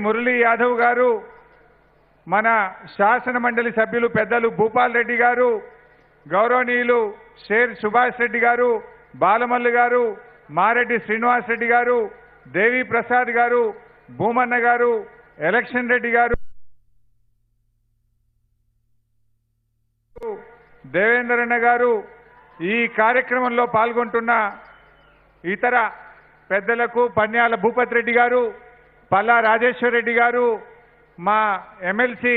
మురళీ యాదవ్ గారు, మన శాసన మండలి సభ్యులు పెద్దలు భూపాల్ రెడ్డి గారు, గౌరవనీయులు షేర్ సుభాష్ రెడ్డి గారు, బాలమల్లి గారు, మారెడ్డి శ్రీనివాస్ రెడ్డి గారు, దేవి ప్రసాద్ గారు, భూమన్న గారు, ఎలక్షన్ రెడ్డి గారు, దేవేంద్రన్న గారు, ఈ కార్యక్రమంలో పాల్గొంటున్న ఇతర పెద్దలకు పన్యాల భూపతి రెడ్డి గారు, పల్లా రాజేశ్వర్ రెడ్డి గారు, మా ఎమ్మెల్సీ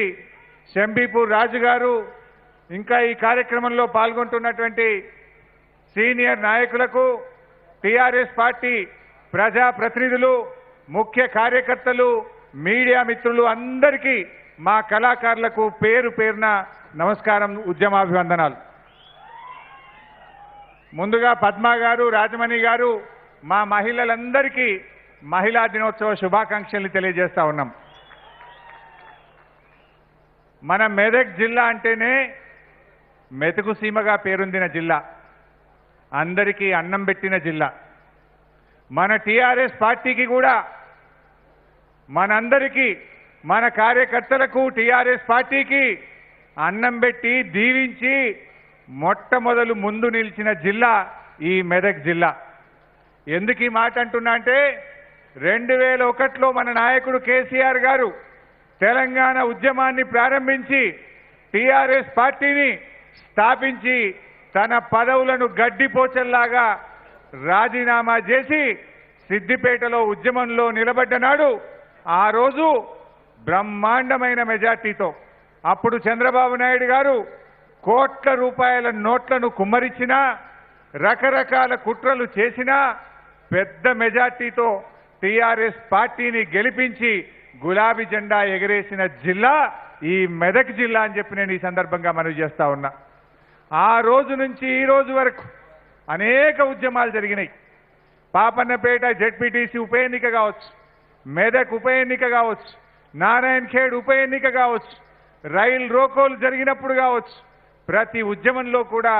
శంబీపూర్ రాజు గారు, ఇంకా ఈ కార్యక్రమంలో పాల్గొంటున్నటువంటి సీనియర్ నాయకులకు, టీఆర్ఎస్ పార్టీ ప్రజా ప్రతినిధులు, ముఖ్య కార్యకర్తలు, మీడియా మిత్రులు అందరికీ మా కళాకారులకు పేరు పేరున నమస్కారం, ఉద్యమాభివందనాలు. ముందుగా పద్మ గారు, రాజమణి గారు, మా మహిళలందరికీ మహిళా దినోత్సవ శుభాకాంక్షలు తెలియజేస్తా ఉన్నాం. మన మెదక్ జిల్లా అంటేనే మెతుకు సీమగా పేరొందిన జిల్లా, అందరికీ అన్నం పెట్టిన జిల్లా. మన టీఆర్ఎస్ పార్టీకి కూడా, మనందరికీ, మన కార్యకర్తలకు టీఆర్ఎస్ పార్టీకి అన్నం పెట్టి దీవించి మొట్టమొదలు ముందు నిలిచిన జిల్లా ఈ మెదక్ జిల్లా. ఎందుకు ఈ మాట అంటున్నా అంటే 2001లో మన నాయకుడు కేసీఆర్ గారు తెలంగాణ ఉద్యమాన్ని ప్రారంభించి టీఆర్ఎస్ పార్టీని స్థాపించి తన పదవులను గడ్డిపోచల్లాగా రాజీనామా చేసి సిద్దిపేటలో ఉద్యమంలో నిలబడ్డ నాడు ఆ రోజు బ్రహ్మాండమైన మెజార్టీతో అప్పుడు చంద్రబాబు నాయుడు గారు కోట్ల రూపాయల నోట్లను కుమ్మరించినా, రకరకాల కుట్రలు చేసినా పెద్ద మెజార్టీతో టీఆర్ఎస్ పార్టీని గెలిపించి గులాబీ జెండా ఎగరేసిన జిల్లా ఈ మెదక్ జిల్లా అని చెప్పి నేను ఈ సందర్భంగా మనవి చేస్తా ఉన్నా. ఆ రోజు నుంచి ఈ రోజు వరకు అనేక ఉద్యమాలు జరిగినాయి. పాపన్నపేట జెడ్పీటీసీ ఉప ఎన్నిక కావచ్చు, మెదక్ ఉప ఎన్నిక కావచ్చు, నారాయణ ఖేడ్ ఉప ఎన్నిక కావచ్చు, రైలు రోకోలు జరిగినప్పుడు కావచ్చు, ప్రతి ఉద్యమంలో కూడా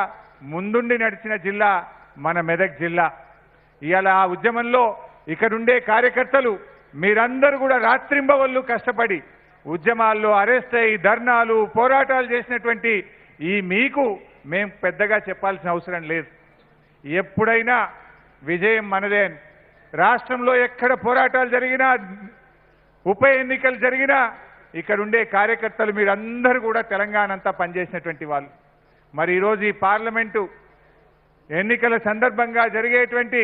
ముందుండి నడిచిన జిల్లా మన మెదక్ జిల్లా. ఇవాళ ఆ ఉద్యమంలో ఇక్కడుండే కార్యకర్తలు మీరందరూ కూడా రాత్రింబవళ్ళు కష్టపడి ఉద్యమాల్లో అరెస్ట్ అయ్యి ధర్నాలు పోరాటాలు చేసినటువంటి ఈ మీకు మేం పెద్దగా చెప్పాల్సిన అవసరం లేదు. ఎప్పుడైనా విజయం మనదే. రాష్ట్రంలో ఎక్కడ పోరాటాలు జరిగినా, ఉప ఎన్నికలు జరిగినా ఇక్కడుండే కార్యకర్తలు మీరందరూ కూడా తెలంగాణ అంతా పనిచేసినటువంటి వాళ్ళు. మరి ఈరోజు ఈ పార్లమెంటు ఎన్నికల సందర్భంగా జరిగేటువంటి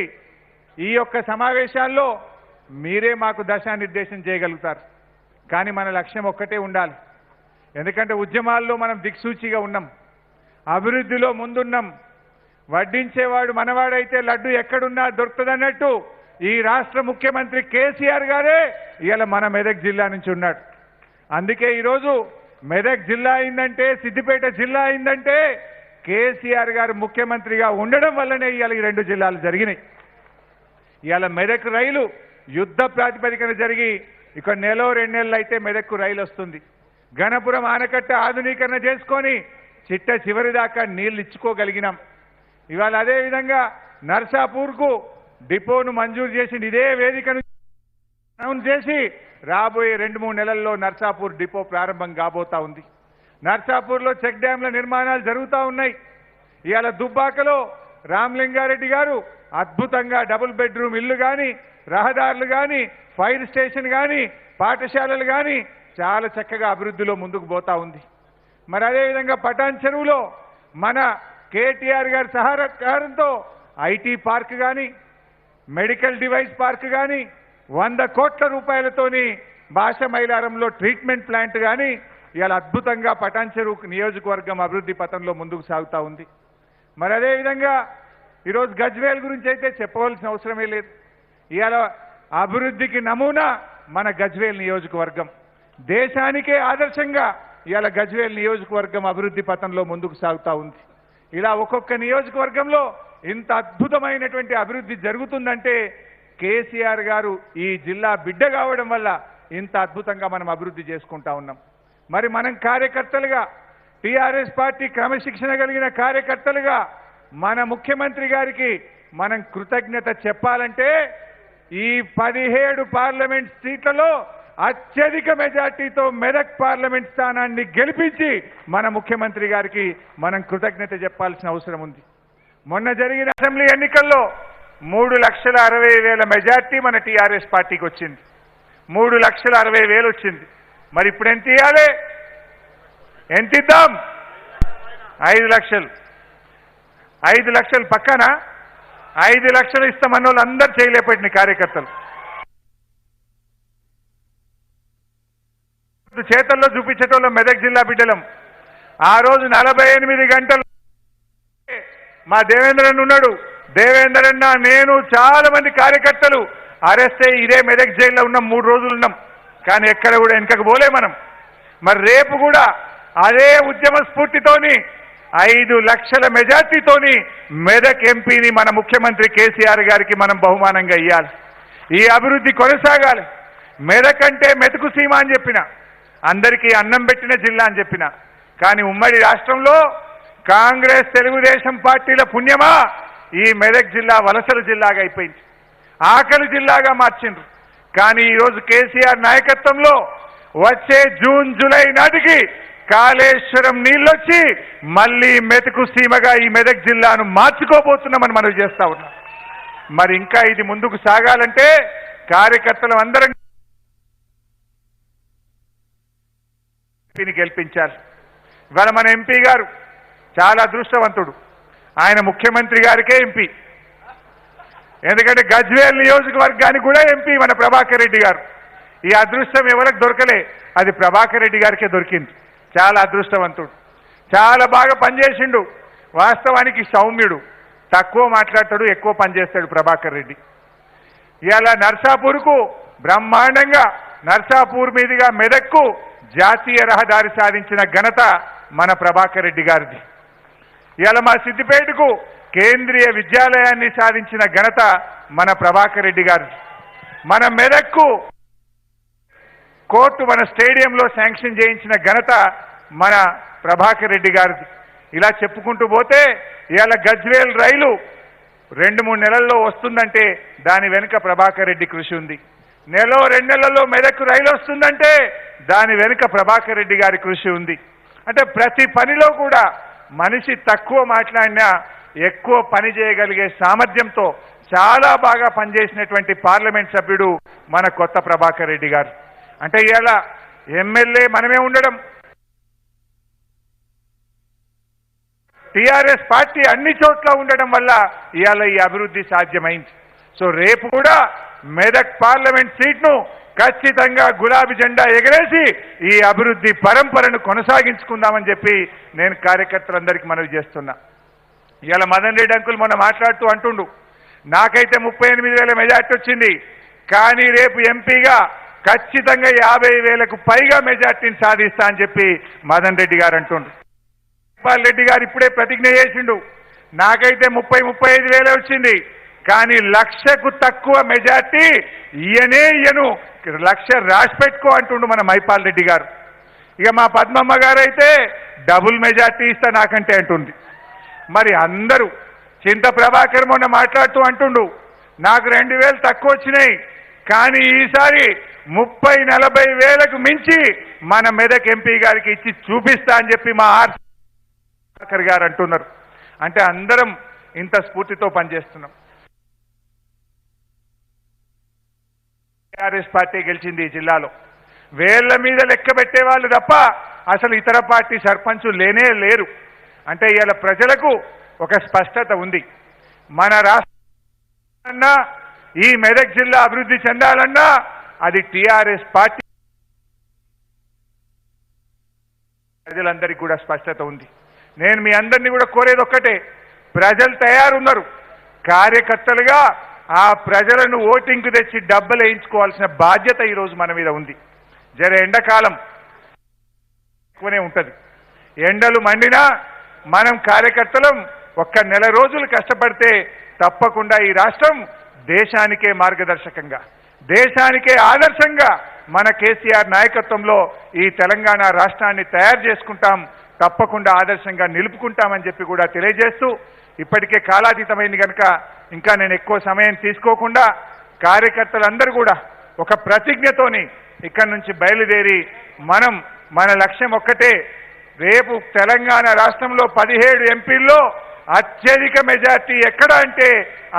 ఈ యొక్క సమావేశాల్లో మీరే మాకు దిశానిర్దేశం చేయగలుగుతారు. కానీ మన లక్ష్యం ఒక్కటే ఉండాలి. ఎందుకంటే ఉద్యమాల్లో మనం దిక్సూచిగా ఉన్నాం, అభివృద్ధిలో ముందున్నాం. వడ్డించేవాడు మనవాడైతే లడ్డు ఎక్కడున్నా దొరుకుతుందన్నట్టు ఈ రాష్ట్ర ముఖ్యమంత్రి కేసీఆర్ గారే ఇవాళ మన మెదక్ జిల్లా నుంచి ఉన్నాడు. అందుకే ఈరోజు మెదక్ జిల్లా అయిందంటే, సిద్దిపేట జిల్లా అయిందంటే కేసీఆర్ గారు ముఖ్యమంత్రిగా ఉండడం వల్లనే ఇవాళ ఈ రెండు జిల్లాలు జరిగినాయి. ఇవాళ మెదక్ రైలు యుద్ధ ప్రాతిపదికన జరిగి ఇక నెల 2 నెలలు అయితే మెదక్కు రైలు వస్తుంది. గణపురం ఆనకట్ట ఆధునీకరణ చేసుకొని చిట్ట చివరి దాకా నీళ్లు ఇచ్చుకోగలిగినాం. ఇవాళ అదేవిధంగా నర్సాపూర్కు డిపోను మంజూరు చేసి ఇదే వేదికను అనౌన్స్ చేసి రాబోయే 2-3 నెలల్లో నర్సాపూర్ డిపో ప్రారంభం కాబోతా ఉంది. నర్సాపూర్లో చెక్ డ్యాంల నిర్మాణాలు జరుగుతూ ఉన్నాయి. ఇవాళ దుబ్బాకలో రామలింగారెడ్డి గారు అద్భుతంగా డబుల్ బెడ్రూమ్ ఇల్లు కానీ, రహదారులు కానీ, ఫైర్ స్టేషన్ కానీ, పాఠశాలలు కానీ చాలా చక్కగా అభివృద్ధిలో ముందుకు పోతా ఉంది. మరి అదేవిధంగా పటాన్ చెరువులో మన కేటీఆర్ గారి సహకారంతో ఐటీ పార్క్ కానీ, మెడికల్ డివైస్ పార్క్ కానీ, 100 కోట్ల రూపాయలతోని భాష మైలారంలో ట్రీట్మెంట్ ప్లాంట్ కానీ ఇవాళ అద్భుతంగా పటాన్ చెరువు నియోజకవర్గం అభివృద్ధి పథంలో ముందుకు సాగుతూ ఉంది. మరి అదేవిధంగా ఈరోజు గజ్వేల్ గురించి అయితే చెప్పవలసిన అవసరమే లేదు. ఇవాళ అభివృద్ధికి నమూనా మన గజ్వేల్ నియోజకవర్గం. దేశానికే ఆదర్శంగా ఇవాళ గజ్వేల్ నియోజకవర్గం అభివృద్ధి పథంలో ముందుకు సాగుతూ ఉంది. ఇలా ఒక్కొక్క నియోజకవర్గంలో ఇంత అద్భుతమైనటువంటి అభివృద్ధి జరుగుతుందంటే కేసీఆర్ గారు ఈ జిల్లా బిడ్డ కావడం వల్ల ఇంత అద్భుతంగా మనం అభివృద్ధి చేసుకుంటా ఉన్నాం. మరి మనం కార్యకర్తలుగా, టీఆర్ఎస్ పార్టీ క్రమశిక్షణ కలిగిన కార్యకర్తలుగా మన ముఖ్యమంత్రి గారికి మనం కృతజ్ఞత చెప్పాలంటే ఈ 17 పార్లమెంట్ సీట్లలో అత్యధిక మెజార్టీతో మెదక్ పార్లమెంట్ స్థానాన్ని గెలిపించి మన ముఖ్యమంత్రి గారికి మనం కృతజ్ఞత చెప్పాల్సిన అవసరం ఉంది. మొన్న జరిగిన అసెంబ్లీ ఎన్నికల్లో 3,60,000 మెజార్టీ మన టీఆర్ఎస్ పార్టీకి వచ్చింది. 3,60,000 వచ్చింది. మరి ఇప్పుడు ఎంత ఇవ్వాలి? ఎంత ఇద్దాం? 5 లక్షలు. 5 లక్షలు పక్కన 5 లక్షలు ఇస్తామన్న వాళ్ళు అందరూ చేయలేపట్టిన కార్యకర్తలు చేతల్లో చూపించేటోళ్ళం మెదక్ జిల్లా బిడ్డలం. ఆ రోజు 48 గంటలు మా దేవేంద్రన్ ఉన్నాడు. దేవేంద్రన్న నేను చాలా మంది కార్యకర్తలు అరెస్ట్ అయ్యి ఇదే మెదక్ జైల్లో ఉన్నాం. 3 రోజులు ఉన్నాం. కానీ ఎక్కడ కూడా వెనకకు పోలే మనం. మరి రేపు కూడా అదే ఉద్యమ స్ఫూర్తితోని 5 లక్షల మెజార్టీతోని మెదక్ ఎంపీని మన ముఖ్యమంత్రి కేసీఆర్ గారికి మనం బహుమానంగా ఇవ్వాలి. ఈ అభివృద్ధి కొనసాగాలి. మెదక్ అంటే మెతుకు సీమ అని చెప్పిన, అందరికీ అన్నం పెట్టిన జిల్లా అని చెప్పిన. కానీ ఉమ్మడి రాష్ట్రంలో కాంగ్రెస్ తెలుగుదేశం పార్టీల పుణ్యమా ఈ మెదక్ జిల్లా వలసల జిల్లాగా అయిపోయింది. ఆకలి జిల్లాగా మార్చిండ్రు. కానీ ఈరోజు కేసీఆర్ నాయకత్వంలో వచ్చే జూన్ జూలై నాటికి కాళేశ్వరం నీళ్ళొచ్చి మళ్ళీ మెతుకు సీమగా ఈ మెదక్ జిల్లాను మార్చుకోబోతున్నామని మనం చేస్తా ఉన్నాం. మరి ఇంకా ఇది ముందుకు సాగాలంటే కార్యకర్తలు అందరం గెలిపించాలి. ఇవాళ మన ఎంపీ గారు చాలా అదృష్టవంతుడు. ఆయన ముఖ్యమంత్రి గారికే ఎంపీ. ఎందుకంటే గజ్వేల్ నియోజకవర్గానికి కూడా ఎంపీ మన ప్రభాకర్ రెడ్డి గారు. ఈ అదృష్టం ఎవరికి దొరకలే, అది ప్రభాకర్ రెడ్డి గారికే దొరికింది. చాలా అదృష్టవంతుడు. చాలా బాగా పనిచేసిండు. వాస్తవానికి సౌమ్యుడు, తక్కువ మాట్లాడతాడు, ఎక్కువ పనిచేస్తాడు ప్రభాకర్ రెడ్డి. ఇవాళ నర్సాపూర్కు బ్రహ్మాండంగా నర్సాపూర్ మీదుగా మెదక్కు జాతీయ రహదారి సాధించిన ఘనత మన ప్రభాకర్ రెడ్డి గారిది. ఇవాళ మా సిద్దిపేటకు కేంద్రీయ విద్యాలయాన్ని సాధించిన ఘనత మన ప్రభాకర్ రెడ్డి గారిది. మన మెదక్కు కోర్టు మన స్టేడియంలో శాంక్షన్ చేయించిన ఘనత మన ప్రభాకర్ రెడ్డి గారిది. ఇలా చెప్పుకుంటూ పోతే ఇవాళ గజ్వేల్ రైలు 2-3 నెలల్లో వస్తుందంటే దాని వెనుక ప్రభాకర్ రెడ్డి కృషి ఉంది. 1-2 నెలల్లో మెదక్ రైలు వస్తుందంటే దాని వెనుక ప్రభాకర్ రెడ్డి గారి కృషి ఉంది. అంటే ప్రతి పనిలో కూడా మనిషి తక్కువ మాట్లాడినా ఎక్కువ పని చేయగలిగే సామర్థ్యంతో చాలా బాగా పనిచేసినటువంటి పార్లమెంట్ సభ్యుడు మన కొత్త ప్రభాకర్ రెడ్డి గారు. అంటే ఇవాళ ఎమ్మెల్యే మనమే ఉండడం, టీఆర్ఎస్ పార్టీ అన్ని చోట్ల ఉండడం వల్ల ఇవాళ ఈ అభివృద్ధి సాధ్యమైంది. సో రేపు కూడా మెదక్ పార్లమెంట్ సీట్ను ఖచ్చితంగా గులాబీ జెండా ఎగరేసి ఈ అభివృద్ధి పరంపరను కొనసాగించుకుందామని చెప్పి నేను కార్యకర్తలందరికీ మనవి చేస్తున్నా. ఇవాళ మదన్ రెడ్డి అంకుల్ మొన్న మాట్లాడుతూ అంటుండు, నాకైతే 38,000 మెజార్టీ వచ్చింది, కానీ రేపు ఎంపీగా ఖచ్చితంగా 50,000కు పైగా మెజార్టీని సాధిస్తా అని చెప్పి మదన్ రెడ్డి గారు అంటుండు. జైపాల్ రెడ్డి గారు ఇప్పుడే ప్రతిజ్ఞ చేసిండు, నాకైతే 30-35,000 వచ్చింది, కానీ 1,00,000కు తక్కువ మెజార్టీ ఇయ్యను, 1,00,000 రాసి పెట్టుకో అంటుండు మన మైపాల్ రెడ్డి గారు. ఇక మా పద్మమ్మ గారు అయితే డబుల్ మెజార్టీ ఇస్తా నాకంటే అంటుంది. మరి అందరూ చింత ప్రభాకర్ మొన్న మాట్లాడుతూ అంటుండు, నాకు 2,000 తక్కువ వచ్చినాయి, కానీ ఈసారి 30-40 వేలకు మించి మన మెదక్ ఎంపీ గారికి ఇచ్చి చూపిస్తా అని చెప్పి మా ప్రభాకర్ గారు అంటున్నారు. అంటే అందరం ఇంత స్ఫూర్తితో పనిచేస్తున్నాం. టీఆర్ఎస్ పార్టీ గెలిచింది ఈ జిల్లాలో. వేళ్ల మీద లెక్క పెట్టేవాళ్ళు తప్ప అసలు ఇతర పార్టీ సర్పంచులు లేనే లేరు. అంటే ఇవాళ ప్రజలకు ఒక స్పష్టత ఉంది. మన రాష్ట్రాన్నా ఈ మెదక్ జిల్లా అభివృద్ధి చెందాలన్నా అది టీఆర్ఎస్ పార్టీ. ప్రజలందరికీ కూడా స్పష్టత ఉంది. నేను మీ అందరినీ కూడా కోరేది ఒక్కటే, ప్రజలు తయారున్నారు. కార్యకర్తలుగా ఆ ప్రజలను ఓటింగ్కు తెచ్చి డబ్బులు వేయించుకోవాల్సిన బాధ్యత ఈరోజు మన మీద ఉంది. జర ఎండాకాలం ఎక్కువనే ఉంటుంది, ఎండలు మండినా మనం కార్యకర్తలం ఒక్క నెల రోజులు కష్టపడితే తప్పకుండా ఈ రాష్ట్రం దేశానికే మార్గదర్శకంగా, దేశానికే ఆదర్శంగా మన కేసీఆర్ నాయకత్వంలో ఈ తెలంగాణ రాష్ట్రాన్ని తయారు చేసుకుంటాం, తప్పకుండా ఆదర్శంగా నిలుపుకుంటామని చెప్పి కూడా తెలియజేస్తూ, ఇప్పటికే కాలాతీతమైంది కనుక ఇంకా నేను ఎక్కువ సమయం తీసుకోకుండా కార్యకర్తలందరూ కూడా ఒక ప్రతిజ్ఞతోని ఇక్కడి నుంచి బయలుదేరి మన లక్ష్యం ఒక్కటే, రేపు తెలంగాణ రాష్ట్రంలో 17 ఎంపీల్లో అత్యధిక మెజార్టీ ఎక్కడ అంటే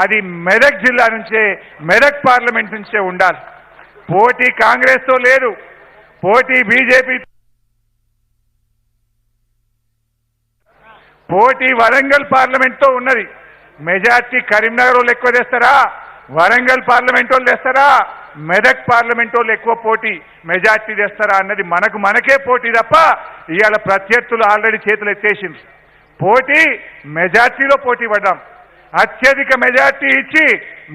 అది మెదక్ జిల్లా నుంచే, మెదక్ పార్లమెంట్ నుంచే ఉండాలి. పోటీ కాంగ్రెస్తో లేదు, పోటీ బీజేపీ, పోటీ వరంగల్ పార్లమెంట్తో ఉన్నది. మెజార్టీ కరీంనగర్ వాళ్ళు ఎక్కువ తెస్తారా, వరంగల్ పార్లమెంట్ వాళ్ళు తెస్తారా, మెదక్ పార్లమెంట్ వాళ్ళు ఎక్కువ పోటీ మెజార్టీ తెస్తారా అన్నది మనకే పోటీ తప్ప ఇవాళ ప్రత్యర్థులు ఆల్రెడీ చేతులు ఎత్తేసింది. పోటీ మెజార్టీలో పోటీ పడ్డాం. అత్యధిక మెజార్టీ ఇచ్చి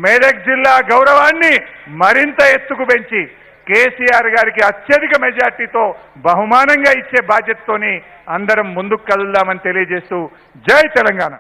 మెదక్ జిల్లా గౌరవాన్ని మరింత ఎత్తుకు పెంచి కేసీఆర్ గారికి అత్యధిక మెజార్టీతో బహుమానంగా ఇచ్చే బాధ్యతతోని అందరం ముందుకు కదులుదామని తెలియజేస్తూ జై తెలంగాణ.